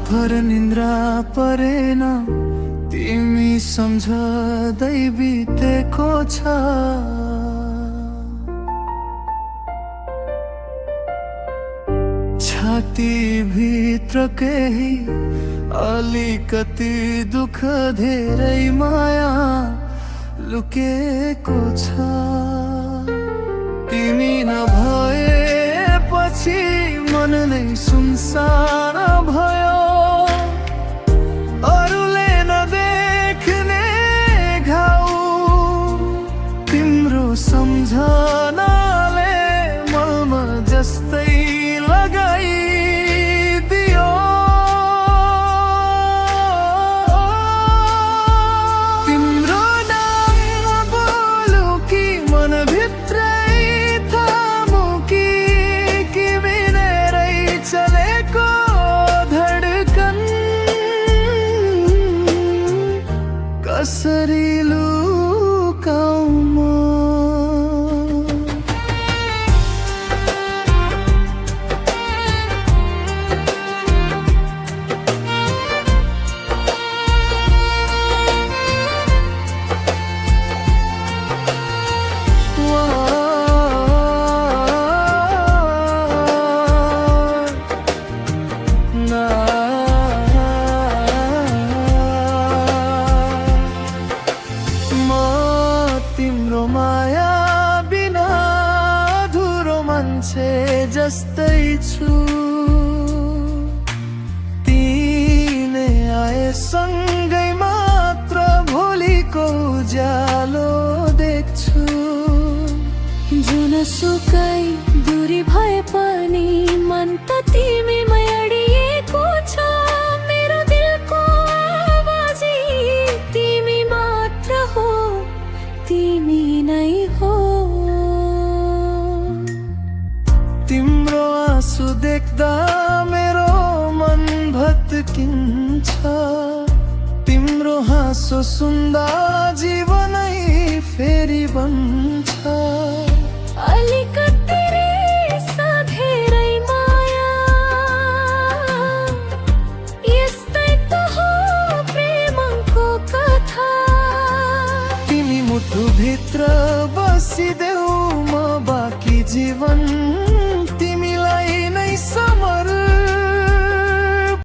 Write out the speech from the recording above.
रातभर निन्द्रा परेन, तिमी सम्झदै बितेको छ। छाती भित्र केही अलिकति दुःख, धेरै माया लुकेको छ। तिमी नभएपछि मन नै सुनसान भयो, अरूले नदेख्ने घाउ तिम्रो सम्झनाले मलमा जस्तै लगाइदियो। तिम्रो नाम बोलु कि मनभित्रै थामु कि बिनेरै चलेको धडकन कसरी लुकाऊ म? तिम्रो माया बिना अधुरो मान्छे जस्तै छु। तिमी आए सँगै मात्र भोलिको उज्यालो देख्छु। जुनसुकै दूरी भए पनि मन त तिमीमै अडिएको छ। मेरो दिलको आवाज तिमी मात्र हो, तिमी नै हो। तिम्रो आँसु देख्दा मेरो मन भत्किन्छ, तिम्रो हाँसो सुन्दा जीवनै फेरि बन्छ। अलिकति रिस धेरै माया, यस्तै त हो प्रेमको कथा। तिमी मुटु भित्र बसिदेऊ, म बाँकी जीवन